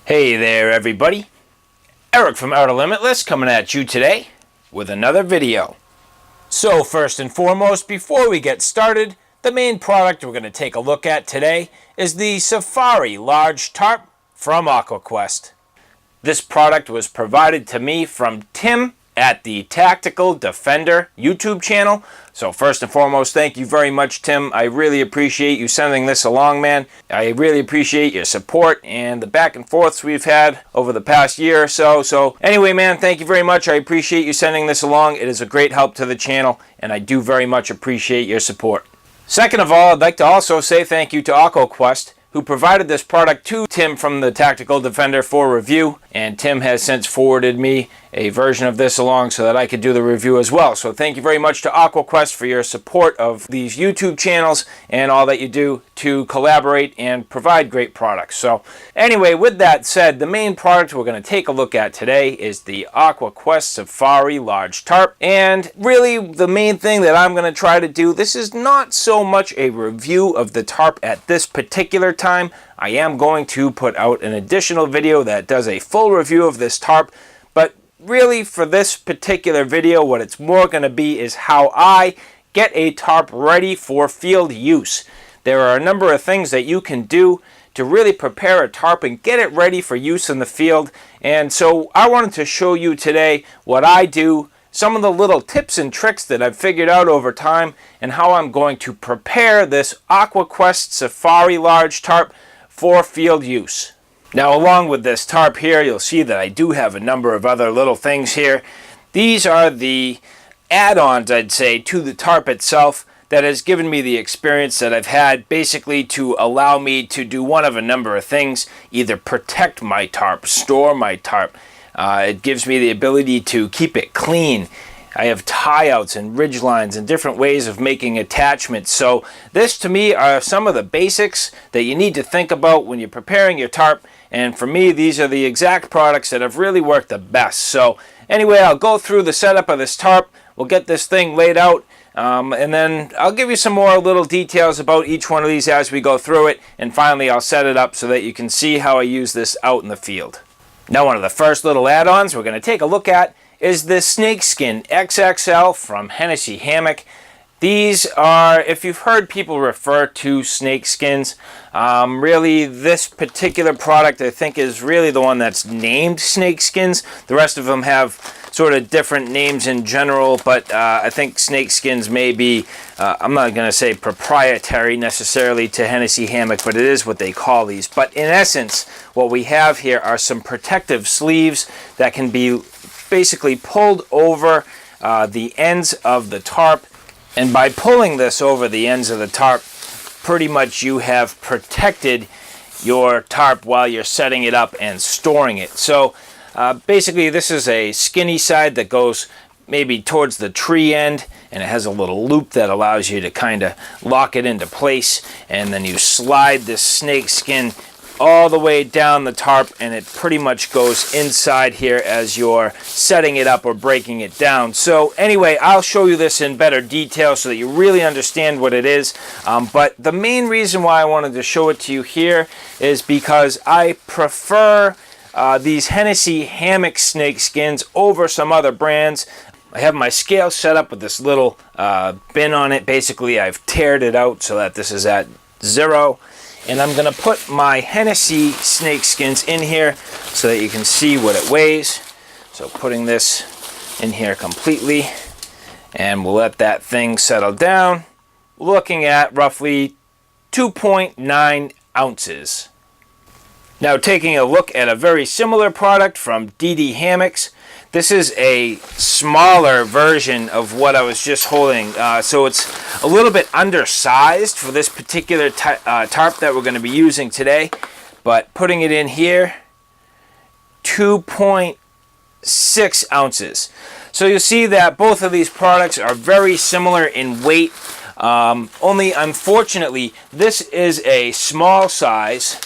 Hey there everybody, Eric from Outer Limitless coming at you today with another video. So first and foremost, before we get started, the main product we're going to take a look at today is the Safari Large Tarp from Aqua Quest. This product was provided to me from Tim at the Tactical Defender YouTube channel. So first and foremost, thank you very much, Tim. I really appreciate you sending this along, man. I really appreciate your support and the back and forths we've had over the past year or so. So anyway, man, thank you very much. I appreciate you sending this along. It is a great help to the channel, and I do very much appreciate your support. Second of all, I'd like to also say thank you to Aqua Quest, who provided this product to Tim from the Tactical Defender for review, and Tim has since forwarded me a version of this along so that I could do the review as well. So thank you very much to Aqua Quest for your support of these YouTube channels and all that you do to collaborate and provide great products. So anyway, with that said, the main product we're going to take a look at today is the Aqua Quest Safari Large Tarp. And really the main thing that I'm going to try to do, this is not so much a review of the tarp at this particular time. I am going to put out an additional video that does a full review of this tarp, but really for this particular video, what it's more going to be is how I get a tarp ready for field use. There are a number of things that you can do to really prepare a tarp and get it ready for use in the field. And so I wanted to show you today what I do, some of the little tips and tricks that I've figured out over time, and how I'm going to prepare this Aqua Quest Safari Large Tarp for field use. Now, along with this tarp here, you'll see that I do have a number of other little things here. These are the add-ons, I'd say, to the tarp itself that has given me the experience that I've had, basically to allow me to do one of a number of things: either protect my tarp, store my tarp. It gives me the ability to keep it clean. I have tie-outs and ridge lines and different ways of making attachments. So this to me are some of the basics that you need to think about when you're preparing your tarp. And for me, these are the exact products that have really worked the best. So anyway, I'll go through the setup of this tarp. We'll get this thing laid out. And then I'll give you some more little details about each one of these as we go through it. And finally, I'll set it up so that you can see how I use this out in the field. Now, one of the first little add-ons we're going to take a look at is the Snakeskin Xxl from Hennessy Hammock. These are, if you've heard people refer to snakeskins, really this particular product I think is really the one that's named snakeskins. The rest of them have sort of different names in general, but I think snakeskins may be, I'm not going to say proprietary necessarily to Hennessy Hammock, but it is what they call these. But in essence, what we have here are some protective sleeves that can be basically pulled over the ends of the tarp. And by pulling this over the ends of the tarp, pretty much you have protected your tarp while you're setting it up and storing it. So basically this is a skinny side that goes maybe towards the tree end, and it has a little loop that allows you to kind of lock it into place, and then you slide this snake skin all the way down the tarp, and it pretty much goes inside here as you're setting it up or breaking it down. So anyway, I'll show you this in better detail so that you really understand what it is. But the main reason why I wanted to show it to you here is because I prefer these Hennessy Hammock snake skins over some other brands. I have my scale set up with this little bin on it. Basically, I've tared it out so that this is at 0. And I'm going to put my Hennessy snake skins in here so that you can see what it weighs. So putting this in here completely, and we'll let that thing settle down. Looking at roughly 2.9 ounces. Now, taking a look at a very similar product from DD Hammocks. This is a smaller version of what I was just holding, so it's a little bit undersized for this particular tarp that we're going to be using today. But putting it in here, 2.6 ounces. So you'll see that both of these products are very similar in weight. Only unfortunately, this is a small size,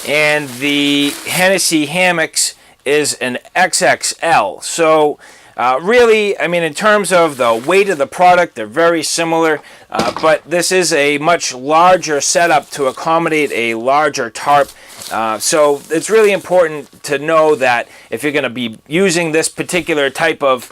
and the Hennessy Hammocks is an XXL. So really, I mean, in terms of the weight of the product, they're very similar, but this is a much larger setup to accommodate a larger tarp, So it's really important to know that if you're going to be using this particular type of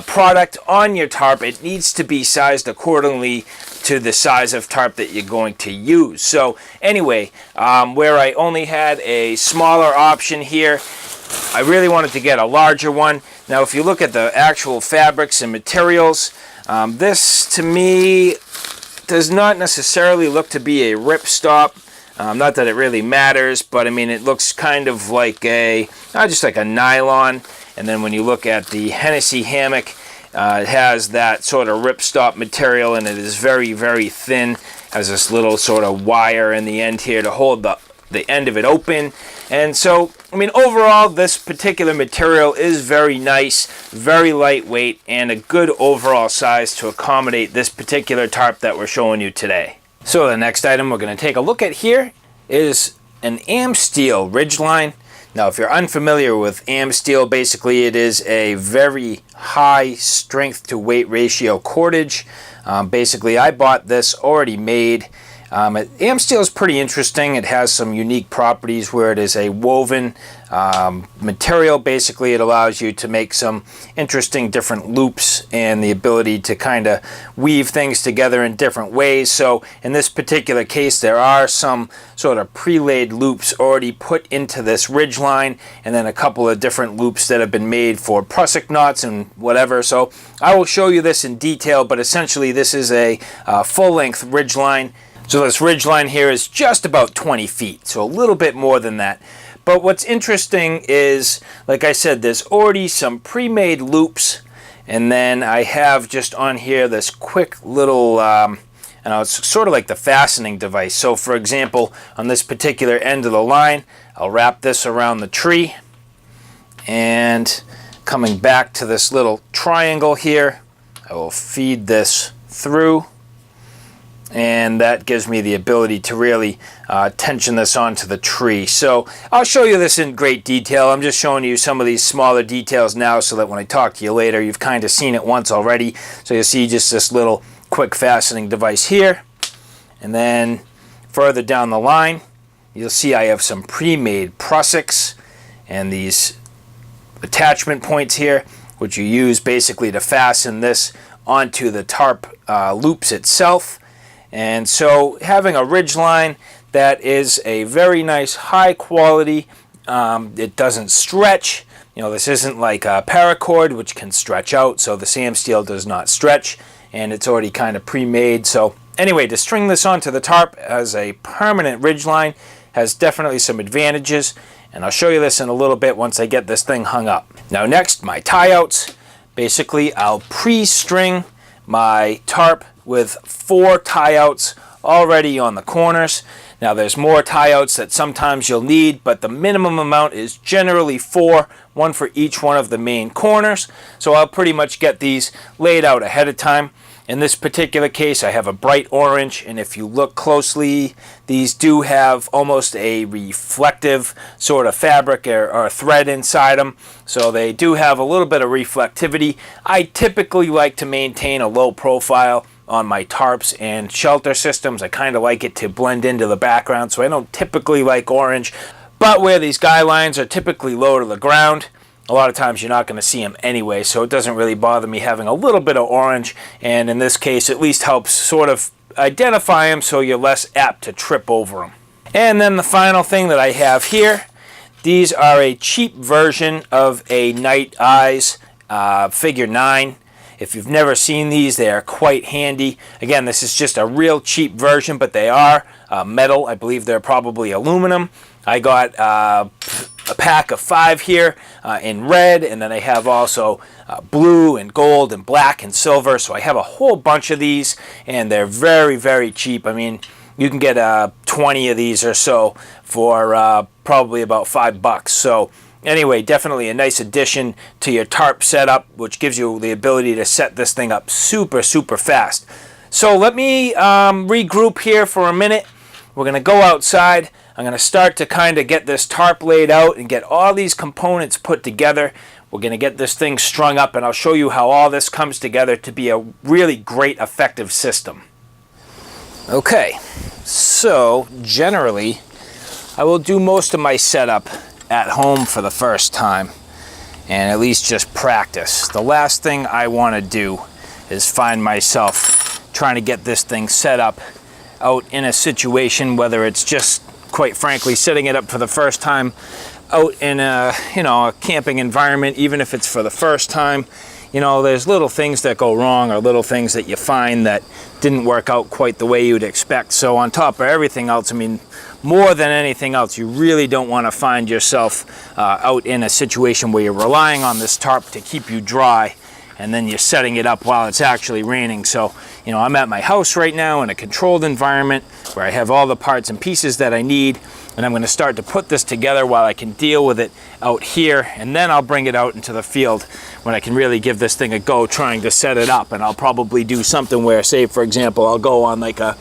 product on your tarp, it needs to be sized accordingly to the size of tarp that you're going to use. So anyway, where I only had a smaller option here, I really wanted to get a larger one. Now if you look at the actual fabrics and materials, this to me does not necessarily look to be a ripstop. Not that it really matters, but I mean it looks kind of like just like a nylon. And then when you look at the Hennessy Hammock, it has that sort of ripstop material, and it is very, very thin. Has this little sort of wire in the end here to hold the end of it open. And so, I mean, overall, this particular material is very nice, very lightweight, and a good overall size to accommodate this particular tarp that we're showing you today. So the next item we're going to take a look at here is an Steel Ridgeline. Now if you're unfamiliar with Steel, basically it is a very high strength to weight ratio cordage. Basically I bought this already made. Steel is pretty interesting. It has some unique properties where it is a woven material. Basically it allows you to make some interesting different loops and the ability to kind of weave things together in different ways. So in this particular case there are some sort of pre-laid loops already put into this ridgeline, and then a couple of different loops that have been made for prusik knots and whatever. So I will show you this in detail, but essentially this is a full-length ridgeline. So this ridgeline here is just about 20 feet, so a little bit more than that. But what's interesting is, like I said, there's already some pre-made loops, and then I have just on here this quick little, it's sort of like the fastening device. So for example, on this particular end of the line, I'll wrap this around the tree, and coming back to this little triangle here, I will feed this through. And that gives me the ability to really tension this onto the tree. So I'll show you this in great detail. I'm just showing you some of these smaller details now so that when I talk to you later, you've kind of seen it once already. So you'll see just this little quick fastening device here. And then further down the line, you'll see I have some pre-made prusiks and these attachment points here, which you use basically to fasten this onto the tarp loops itself. And so having a ridgeline that is a very nice high quality, it doesn't stretch. You know, this isn't like a paracord which can stretch out, so the Steel does not stretch, and it's already kind of pre-made. So anyway, to string this onto the tarp as a permanent ridgeline has definitely some advantages, and I'll show you this in a little bit once I get this thing hung up. Now next, my tie-outs. Basically, I'll pre-string my tarp with 4 tie-outs already on the corners. Now there's more tie-outs that sometimes you'll need, but the minimum amount is generally 4, one for each one of the main corners. So I'll pretty much get these laid out ahead of time. In this particular case, I have a bright orange, and if you look closely, these do have almost a reflective sort of fabric or thread inside them, so they do have a little bit of reflectivity. I typically like to maintain a low profile on my tarps and shelter systems. I kind of like it to blend into the background, so I don't typically like orange. But where these guy lines are typically low to the ground, a lot of times you're not going to see them anyway, so it doesn't really bother me having a little bit of orange, and in this case at least helps sort of identify them so you're less apt to trip over them. And then the final thing that I have here, these are a cheap version of a Night Eyes figure 9. If you've never seen these, they are quite handy. Again, this is just a real cheap version, but they are metal. I believe they're probably aluminum. I got a pack of 5 here in red, and then I have also blue and gold and black and silver. So I have a whole bunch of these, and they're very, very cheap. I mean, you can get 20 of these or so for probably about $5. So anyway, definitely a nice addition to your tarp setup, which gives you the ability to set this thing up super, super fast. So let me regroup here for a minute. We're going to go outside. I'm going to start to kind of get this tarp laid out and get all these components put together. We're going to get this thing strung up, and I'll show you how all this comes together to be a really great, effective system. Okay, so generally I will do most of my setup at home for the first time and at least just practice. The last thing I want to do is find myself trying to get this thing set up out in a situation, whether it's just, quite frankly, setting it up for the first time out in a, a camping environment, even if it's for the first time. There's little things that go wrong or little things that you find that didn't work out quite the way you'd expect. So on top of everything else, I mean, more than anything else, you really don't want to find yourself out in a situation where you're relying on this tarp to keep you dry, and then you're setting it up while it's actually raining. So, I'm at my house right now in a controlled environment where I have all the parts and pieces that I need, and I'm going to start to put this together while I can deal with it out here, and then I'll bring it out into the field when I can really give this thing a go trying to set it up. And I'll probably do something where, say for example, I'll go on like a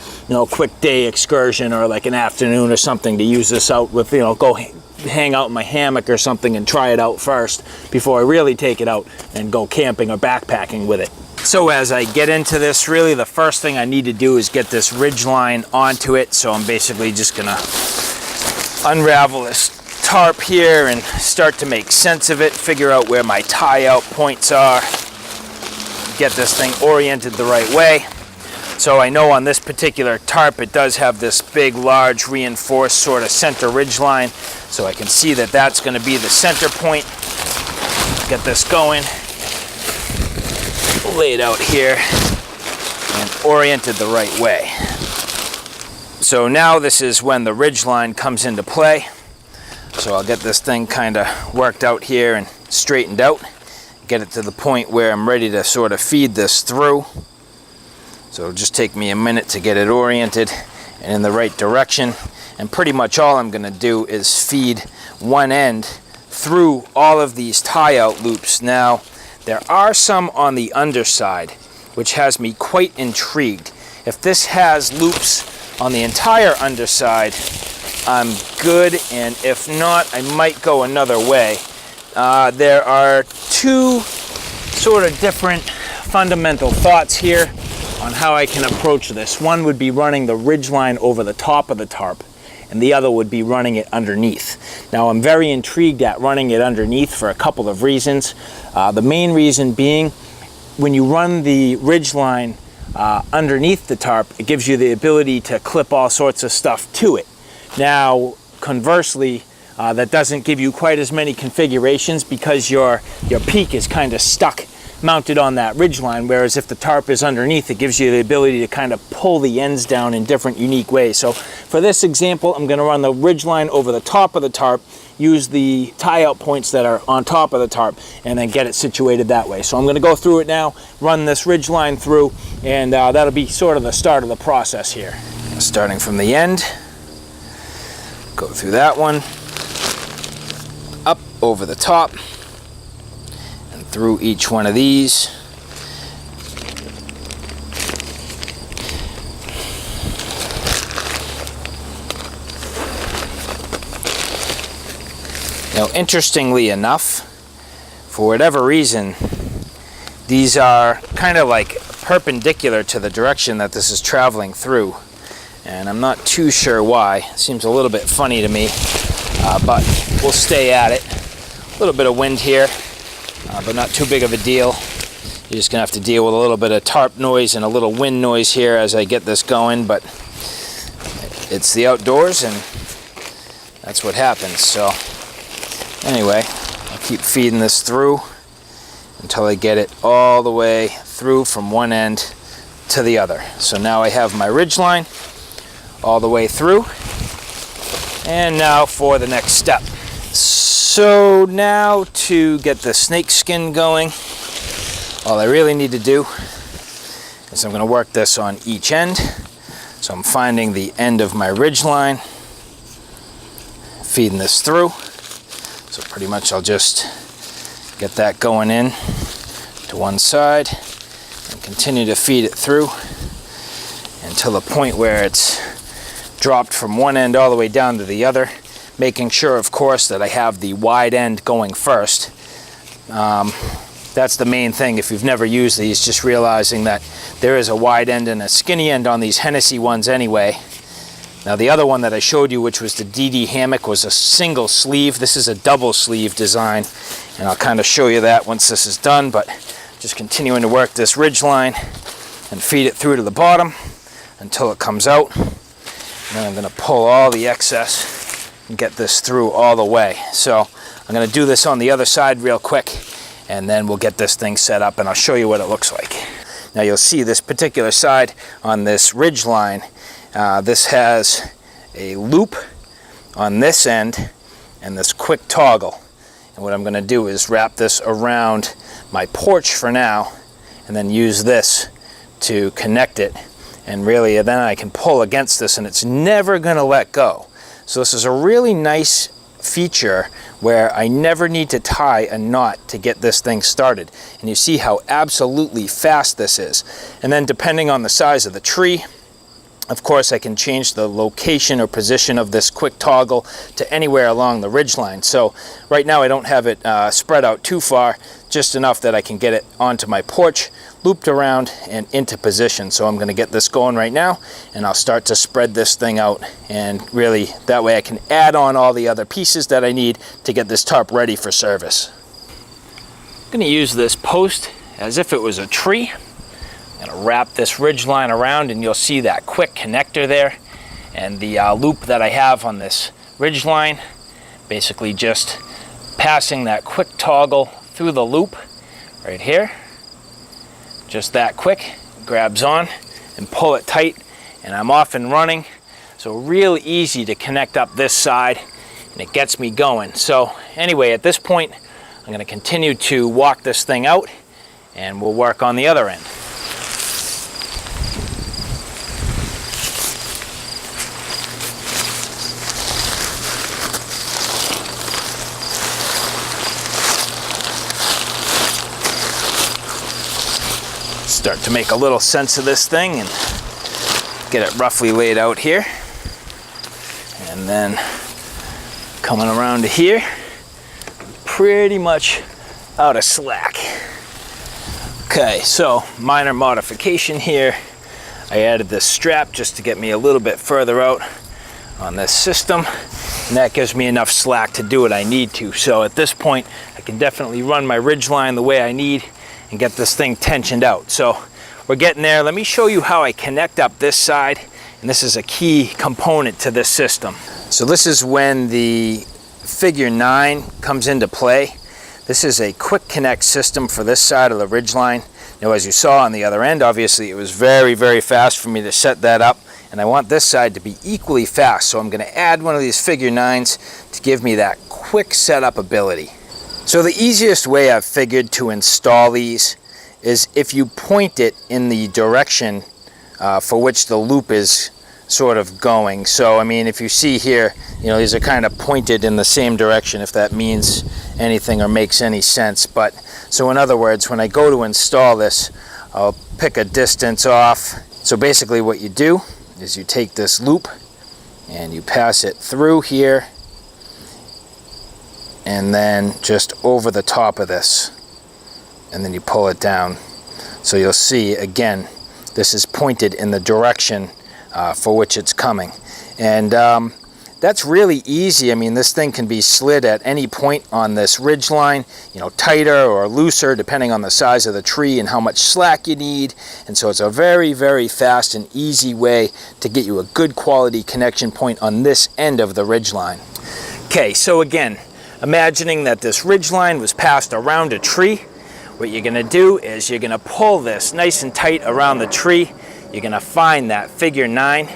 quick day excursion or like an afternoon or something to use this out with, go hang out in my hammock or something and try it out first before I really take it out and go camping or backpacking with it. So as I get into this, really the first thing I need to do is get this ridge line onto it. So I'm basically just gonna unravel this tarp here and start to make sense of it, figure out where my tie out points are, get this thing oriented the right way. So I know on this particular tarp it does have this big, large, reinforced sort of center ridge line, so I can see that that's going to be the center point. Get this going, laid out here, and oriented the right way. So now this is when the ridge line comes into play. So I'll get this thing kind of worked out here and straightened out, get it to the point where I'm ready to sort of feed this through. So it'll just take me a minute to get it oriented and in the right direction. And pretty much all I'm going to do is feed one end through all of these tie-out loops. Now, there are some on the underside, which has me quite intrigued. If this has loops on the entire underside, I'm good, and if not, I might go another way. There are two sort of different fundamental thoughts here on how I can approach this. One would be running the ridge line over the top of the tarp, and the other would be running it underneath. Now, I'm very intrigued at running it underneath for a couple of reasons. The main reason being, when you run the ridge line underneath the tarp, it gives you the ability to clip all sorts of stuff to it. Now, conversely, that doesn't give you quite as many configurations because your peak is kind of stuck mounted on that ridge line, whereas if the tarp is underneath, it gives you the ability to kind of pull the ends down in different unique ways. So for this example, I'm going to run the ridge line over the top of the tarp, use the tie-out points that are on top of the tarp, and then get it situated that way. So I'm going to go through it now, run this ridge line through, and that'll be sort of the start of the process here. Starting from the end, go through that one, up over the top, and through each one of these. Now, interestingly enough, for whatever reason, these are kind of like perpendicular to the direction that this is traveling through. And I'm not too sure why. It seems a little bit funny to me, but we'll stay at it. A little bit of wind here, but not too big of a deal. You're just gonna have to deal with a little bit of tarp noise and a little wind noise here as I get this going, but it's the outdoors and that's what happens. So anyway, I'll keep feeding this through until I get it all the way through from one end to the other. So now I have my ridge line all the way through, and now for the next step. So now to get the snakeskin going, all I really need to do is I'm going to work this on each end. So I'm finding the end of my ridge line, feeding this through. So pretty much I'll just get that going in to one side and continue to feed it through until the point where it's dropped from one end all the way down to the other, making sure, of course, that I have the wide end going first. That's the main thing if you've never used these, just realizing that there is a wide end and a skinny end on these Hennessy ones anyway. Now the other one that I showed you, which was the DD Hammock, was a single sleeve. This is a double sleeve design, and I'll kind of show you that once this is done, but just continuing to work this ridge line and feed it through to the bottom until it comes out. And then I'm going to pull all the excess and get this through all the way. So I'm going to do this on the other side real quick, and then we'll get this thing set up and I'll show you what it looks like. Now you'll see this particular side on this ridge line, this has a loop on this end and this quick toggle. And what I'm going to do is wrap this around my porch for now, and then use this to connect it. And really then I can pull against this and it's never going to let go. So this is a really nice feature where I never need to tie a knot to get this thing started. And you see how absolutely fast this is. And then depending on the size of the tree, of course, I can change the location or position of this quick toggle to anywhere along the ridge line. So right now I don't have it spread out too far, just enough that I can get it onto my porch, looped around and into position. So I'm going to get this going right now, and I'll start to spread this thing out, and really that way I can add on all the other pieces that I need to get this tarp ready for service. I'm going to use this post as if it was a tree. I'm going to wrap this ridge line around, and you'll see that quick connector there, and the loop that I have on this ridge line, basically just passing that quick toggle through the loop right here. Just that quick, grabs on and pull it tight, and I'm off and running. So real easy to connect up this side, and it gets me going. So anyway, at this point I'm going to continue to walk this thing out, and we'll work on the other end. Start to make a little sense of this thing and get it roughly laid out here, and then coming around to here, pretty much out of slack. Okay, so minor modification here. I added this strap just to get me a little bit further out on this system, and that gives me enough slack to do what I need to. So at this point I can definitely run my ridge line the way I need and get this thing tensioned out. So we're getting there. Let me show you how I connect up this side, and this is a key component to this system. So this is when the figure 9 comes into play. This is a quick connect system for this side of the ridge line. Now as you saw on the other end, obviously it was very, very fast for me to set that up, and I want this side to be equally fast. So I'm going to add one of these figure 9s to give me that quick setup ability. So the easiest way I've figured to install these is if you point it in the direction for which the loop is sort of going. So I mean, if you see here, you know, these are kind of pointed in the same direction, if that means anything or makes any sense. But so in other words, when I go to install this, I'll pick a distance off. So basically what you do is you take this loop and you pass it through here, and then just over the top of this, and then you pull it down. So you'll see again, this is pointed in the direction for which it's coming, and that's really easy. I mean, this thing can be slid at any point on this ridge line, you know, tighter or looser depending on the size of the tree and how much slack you need. And so it's a very, very fast and easy way to get you a good quality connection point on this end of the ridge line. Okay, so again, imagining that this ridge line was passed around a tree, what you're going to do is you're going to pull this nice and tight around the tree. You're going to find that figure 9.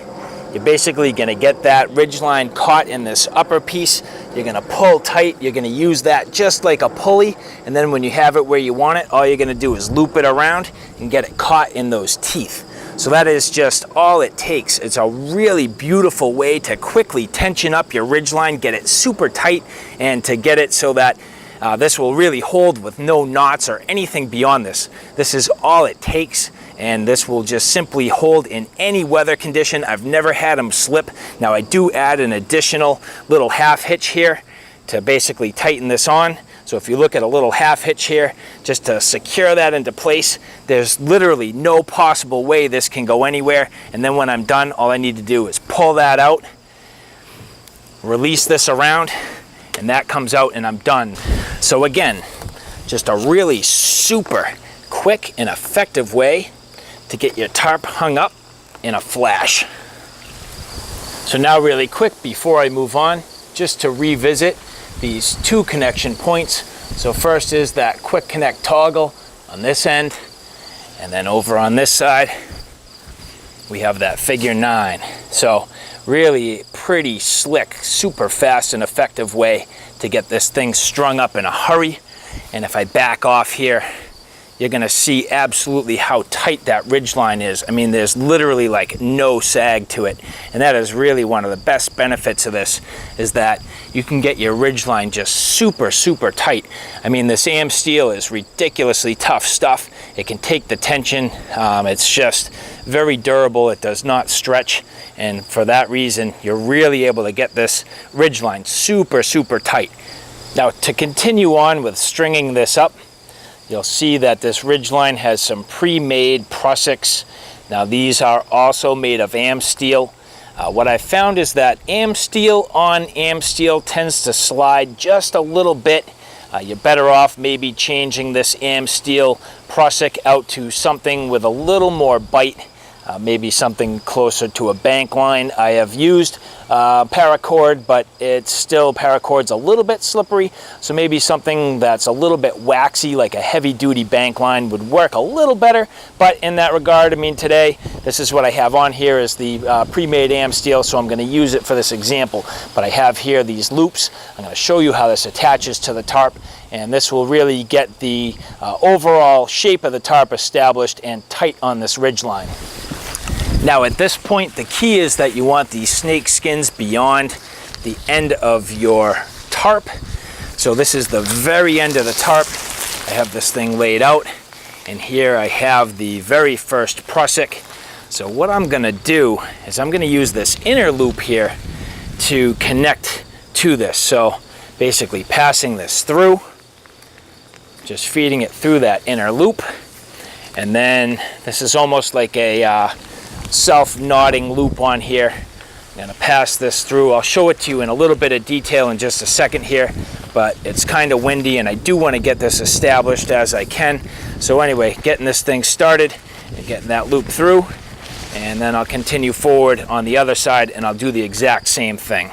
You're basically going to get that ridge line caught in this upper piece. You're going to pull tight. You're going to use that just like a pulley, and then when you have it where you want it, all you're going to do is loop it around and get it caught in those teeth. So that is just all it takes. It's a really beautiful way to quickly tension up your ridge line, get it super tight, and to get it so that this will really hold with no knots or anything beyond this. This is all it takes, and this will just simply hold in any weather condition. I've never had them slip. Now I do add an additional little half hitch here to basically tighten this on. So if you look at a little half hitch here, just to secure that into place, there's literally no possible way this can go anywhere. And then when I'm done, all I need to do is pull that out, release this around, and that comes out and I'm done. So again, just a really super quick and effective way to get your tarp hung up in a flash. So now really quick before I move on, just to revisit these two connection points. So first is that quick connect toggle on this end, and then over on this side we have that figure 9. So really pretty slick, super fast and effective way to get this thing strung up in a hurry. And if I back off here, you're gonna see absolutely how tight that ridge line is. I mean, there's literally like no sag to it. And that is really one of the best benefits of this, is that you can get your ridge line just super, super tight. I mean, this AM steel is ridiculously tough stuff. It can take the tension. It's just very durable. It does not stretch. And for that reason, you're really able to get this ridge line super, super tight. Now, to continue on with stringing this up, you'll see that this ridge line has some pre-made prussiks. Now these are also made of AM steel. What I found is that AM steel on AM steel tends to slide just a little bit. You're better off maybe changing this AM steel prussik out to something with a little more bite. Maybe something closer to a bank line. I have used paracord, but it's still, paracord's a little bit slippery, so maybe something that's a little bit waxy, like a heavy duty bank line, would work a little better. But in that regard, I mean, today, this is what I have on here is the pre-made AM steel, so I'm gonna use it for this example. But I have here these loops. I'm gonna show you how this attaches to the tarp, and this will really get the overall shape of the tarp established and tight on this ridge line. Now at this point, the key is that you want these snake skins beyond the end of your tarp. So this is the very end of the tarp. I have this thing laid out, and here I have the very first prussik. So what I'm gonna do is I'm gonna use this inner loop here to connect to this. So basically passing this through, just feeding it through that inner loop, and then this is almost like a self-knotting loop on here. I'm gonna pass this through. I'll show it to you in a little bit of detail in just a second here, but it's kind of windy and I do want to get this established as I can. So anyway, getting this thing started and getting that loop through, and then I'll continue forward on the other side and I'll do the exact same thing.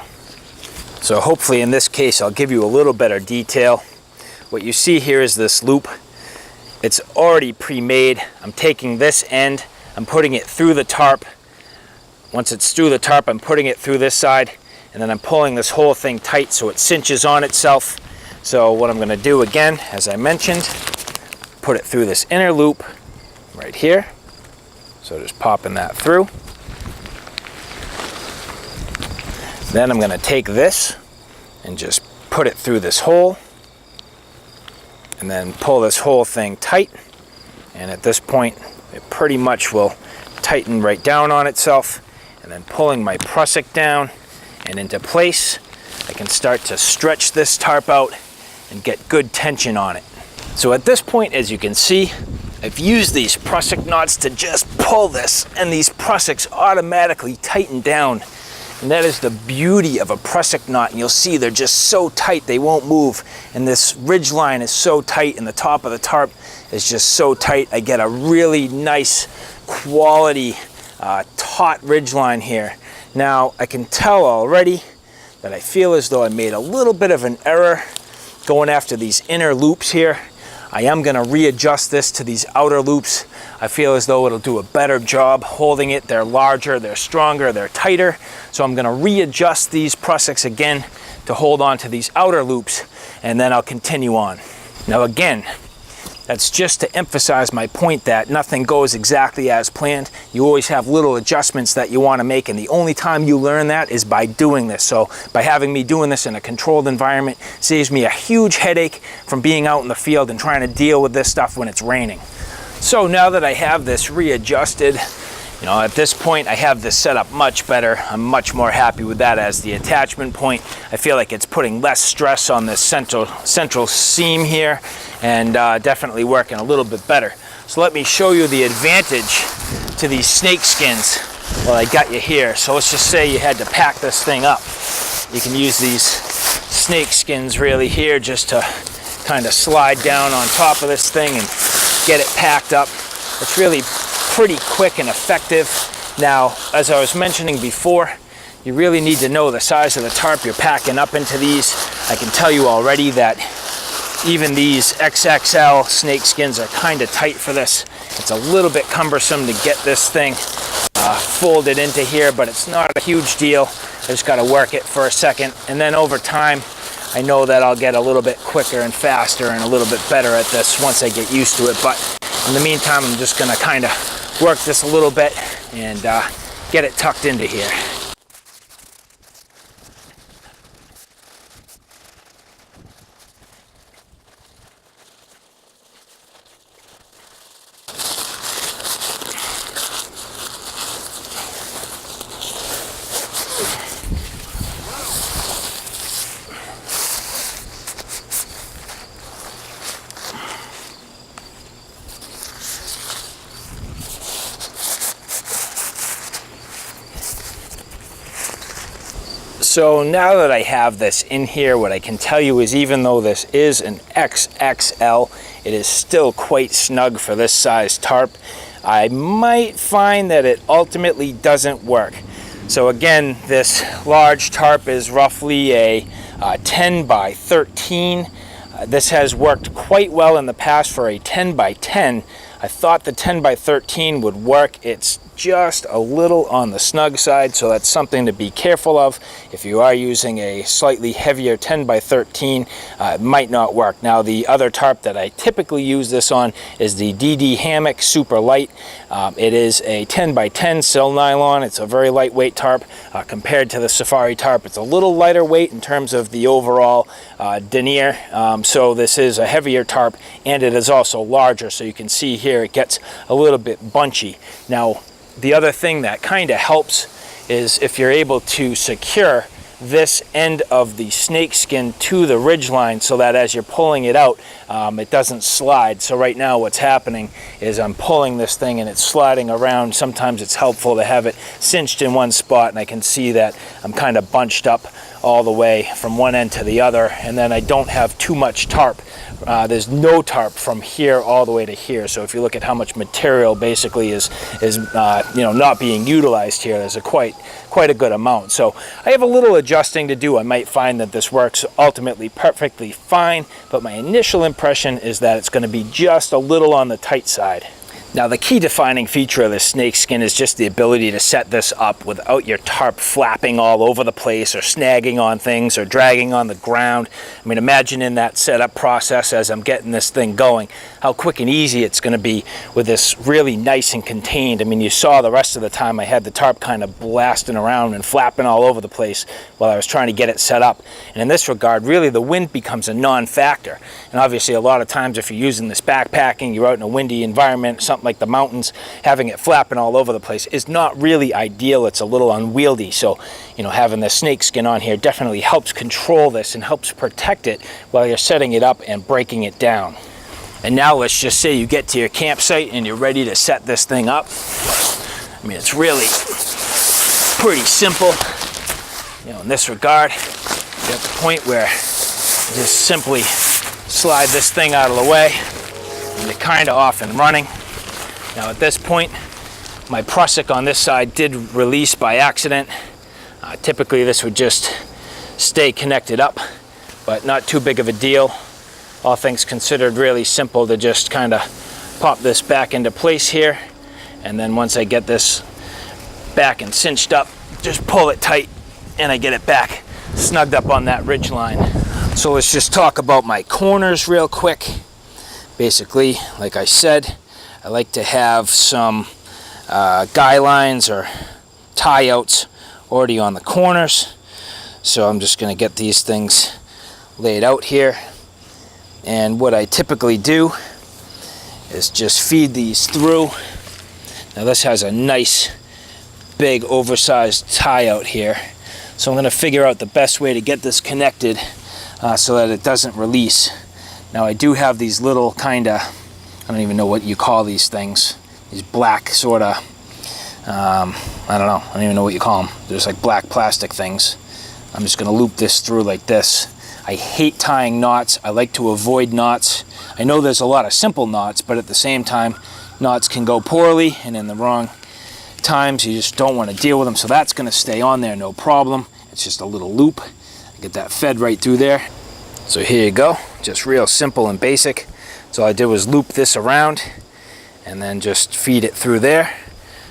So hopefully in this case I'll give you a little better detail. What you see here is this loop. It's already pre-made. I'm taking this end, I'm putting it through the tarp. Once it's through the tarp, I'm putting it through this side, and then I'm pulling this whole thing tight so it cinches on itself. So what I'm gonna do again, as I mentioned, put it through this inner loop right here. So just popping that through. Then I'm gonna take this and just put it through this hole, and then pull this whole thing tight. And at this point, it pretty much will tighten right down on itself. And then pulling my prussik down and into place, I can start to stretch this tarp out and get good tension on it. So at this point, as you can see, I've used these prussik knots to just pull this, and these prussiks automatically tighten down. And that is the beauty of a prussik knot. And you'll see they're just so tight, they won't move. And this ridge line is so tight, and the top of the tarp is just so tight. I get a really nice quality taut ridge line here. Now I can tell already that I feel as though I made a little bit of an error going after these inner loops here. I am going to readjust this to these outer loops. I feel as though it'll do a better job holding it. They're larger, they're stronger, they're tighter. So I'm going to readjust these prussiks again to hold on to these outer loops, and then I'll continue on. Now again, that's just to emphasize my point that nothing goes exactly as planned. You always have little adjustments that you want to make, and the only time you learn that is by doing this. So by having me doing this in a controlled environment saves me a huge headache from being out in the field and trying to deal with this stuff when it's raining. So now that I have this readjusted You know, at this point I have this set up much better. I'm much more happy with that as the attachment point. I feel like it's putting less stress on this central seam here, and definitely working a little bit better. So let me show you the advantage to these snake skins while I got you here. So let's just say you had to pack this thing up. You can use these snake skins really here just to kind of slide down on top of this thing and get it packed up. It's really pretty quick and effective. Now, as I was mentioning before, you really need to know the size of the tarp you're packing up into these. I can tell you already that even these XXL snake skins are kind of tight for this. It's a little bit cumbersome to get this thing folded into here, but it's not a huge deal. I just got to work it for a second, and then over time I know that I'll get a little bit quicker and faster and a little bit better at this once I get used to it. But in the meantime, I'm just going to kind of work this a little bit and get it tucked into here. So now that I have this in here, what I can tell you is even though this is an XXL, it is still quite snug for this size tarp. I might find that it ultimately doesn't work. So again, this large tarp is roughly a 10 by 13. This has worked quite well in the past for a 10 by 10. I thought the 10 by 13 would work. It's just a little on the snug side, so that's something to be careful of. If you are using a slightly heavier 10 by 13, it might not work. Now, the other tarp that I typically use this on is the Hammocks Superlight. It is a 10 by 10 sil nylon. It's a very lightweight tarp compared to the Safari tarp. It's a little lighter weight in terms of the overall denier. So this is a heavier tarp, and it is also larger. So you can see here it gets a little bit bunchy. Now, the other thing that kind of helps is if you're able to secure this end of the snakeskin to the ridgeline so that as you're pulling it out, it doesn't slide. So right now what's happening is I'm pulling this thing and it's sliding around. Sometimes it's helpful to have it cinched in one spot, and I can see that I'm kind of bunched up all the way from one end to the other, and then I don't have too much tarp. There's no tarp from here all the way to here. So if you look at how much material basically is not being utilized here, there's quite a good amount. So I have a little adjusting to do. I might find that this works ultimately perfectly fine, but my initial impression is that it's going to be just a little on the tight side. Now, the key defining feature of this snakeskin is just the ability to set this up without your tarp flapping all over the place or snagging on things or dragging on the ground. I mean, imagine in that setup process as I'm getting this thing going, how quick and easy it's going to be with this really nice and contained. I mean, you saw the rest of the time I had the tarp kind of blasting around and flapping all over the place while I was trying to get it set up. And in this regard, really the wind becomes a non-factor. And obviously a lot of times if you're using this backpacking, you're out in a windy environment, something like the mountains, having it flapping all over the place is not really ideal. It's a little unwieldy. So, having the snakeskin on here definitely helps control this and helps protect it while you're setting it up and breaking it down. And now let's just say you get to your campsite and you're ready to set this thing up. I mean, it's really pretty simple. In this regard, you're at the point where you just simply slide this thing out of the way and you're kind of off and running. Now at this point, my prusik on this side did release by accident. Typically this would just stay connected up, but not too big of a deal. All things considered, really simple to just kind of pop this back into place here. And then once I get this back and cinched up, just pull it tight and I get it back snugged up on that ridge line. So let's just talk about my corners real quick. Basically, like I said, I like to have some guy lines or tie outs already on the corners. So I'm just going to get these things laid out here. And what I typically do is just feed these through Now this has a nice big oversized tie out here, so I'm going to figure out the best way to get this connected so that it doesn't release. Now I do have these little kind of, I don't even know what you call these things, these black sort of, I don't even know what you call them. There's like black plastic things. I'm just going to loop this through like this. I hate tying knots. I like to avoid knots. I know there's a lot of simple knots, but at the same time, knots can go poorly, and in the wrong times you just don't want to deal with them. So that's going to stay on there, no problem. It's just a little loop. I get that fed right through there. So here you go, just real simple and basic. So all I did was loop this around and then just feed it through there.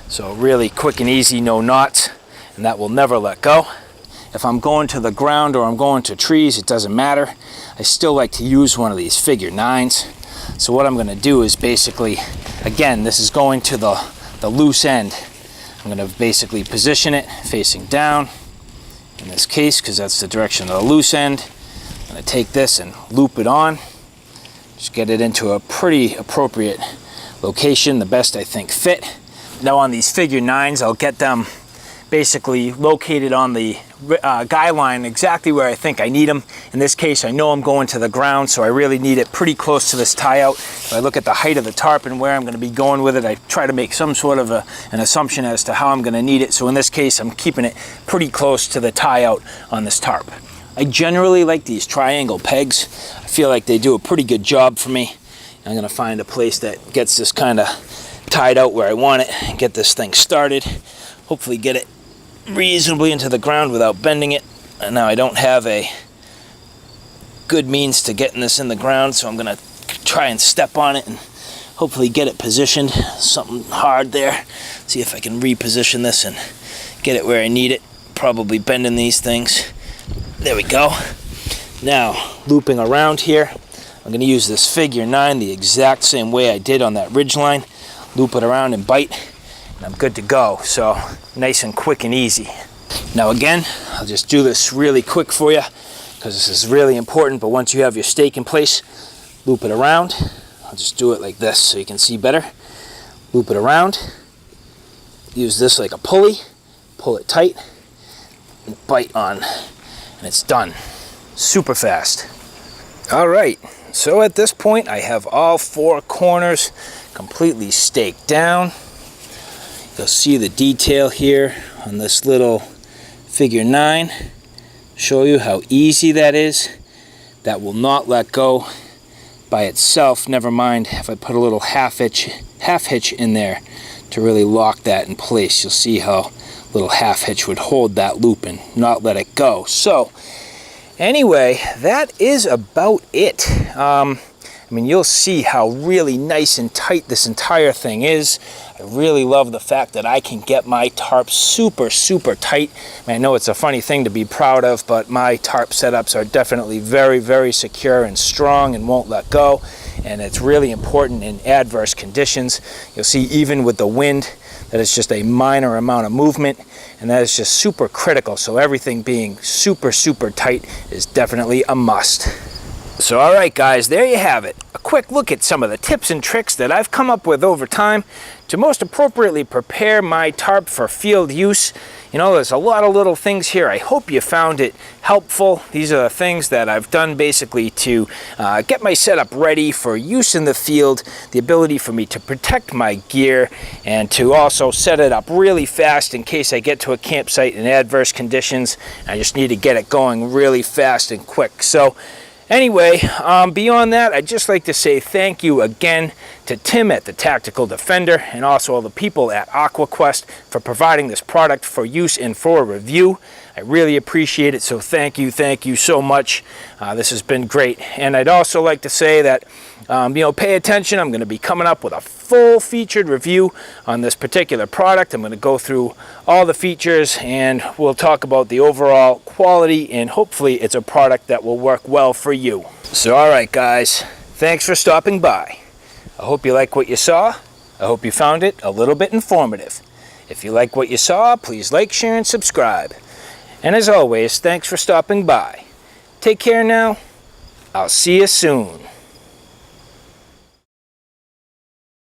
So really quick and easy, no knots, and that will never let go. If I'm going to the ground or I'm going to trees, it doesn't matter. I still like to use one of these figure 9s. So what I'm going to do is basically, again, this is going to the loose end. I'm going to basically position it facing down in this case, because that's the direction of the loose end. I'm going to take this and loop it on. Just get it into a pretty appropriate location, the best I think fit. Now on these figure 9s, I'll get them basically located on the guy line exactly where I think I need them. In this case, I know I'm going to the ground, so I really need it pretty close to this tie out. If I look at the height of the tarp and where I'm going to be going with it, I try to make some sort of an assumption as to how I'm going to need it. So in this case, I'm keeping it pretty close to the tie out on this tarp. I generally like these triangle pegs. I feel like they do a pretty good job for me. I'm going to find a place that gets this kind of tied out where I want it and get this thing started. Hopefully get it reasonably into the ground without bending it. And now I don't have a good means to getting this in the ground, so I'm going to try and step on it and hopefully get it positioned. Something hard there. See if I can reposition this and get it where I need it. Probably bending these things. There we go. Now, looping around here, I'm going to use this figure 9 the exact same way I did on that ridge line. Loop it around and bite, and I'm good to go. So nice and quick and easy. Now again, I'll just do this really quick for you because this is really important, but once you have your stake in place, loop it around. I'll just do it like this so you can see better. Loop it around. Use this like a pulley. Pull it tight and bite on, and it's done. Super fast. All right, so at this point I have all 4 corners completely staked down. You'll see the detail here on this little figure 9. Show you how easy that is. That will not let go by itself. Never mind if I put a little half hitch in there to really lock that in place. You'll see how little half hitch would hold that loop and not let it go. So anyway, that is about it. I mean, you'll see how really nice and tight this entire thing is. I really love the fact that I can get my tarp super, super tight. I mean, I know it's a funny thing to be proud of, but my tarp setups are definitely very, very secure and strong and won't let go. And it's really important in adverse conditions. You'll see even with the wind that it's just a minor amount of movement, and that is just super critical. So everything being super, super tight is definitely a must. So all right guys, there you have it. A quick look at some of the tips and tricks that I've come up with over time to most appropriately prepare my tarp for field use. You know, there's a lot of little things here. I hope you found it helpful. These are the things that I've done basically to get my setup ready for use in the field, the ability for me to protect my gear, and to also set it up really fast in case I get to a campsite in adverse conditions. I just need to get it going really fast and quick. So anyway, beyond that, I'd just like to say thank you again to Tim at the Tactical Defender and also all the people at Aqua Quest for providing this product for use and for review. I really appreciate it, so thank you so much. This has been great. And I'd also like to say that, pay attention. I'm going to be coming up with a full featured review on this particular product. I'm going to go through all the features and we'll talk about the overall quality, and hopefully it's a product that will work well for you. So all right guys, thanks for stopping by. I hope you like what you saw. I hope you found it a little bit informative. If you like what you saw, please like, share, and subscribe. And as always, thanks for stopping by. Take care now. I'll see you soon.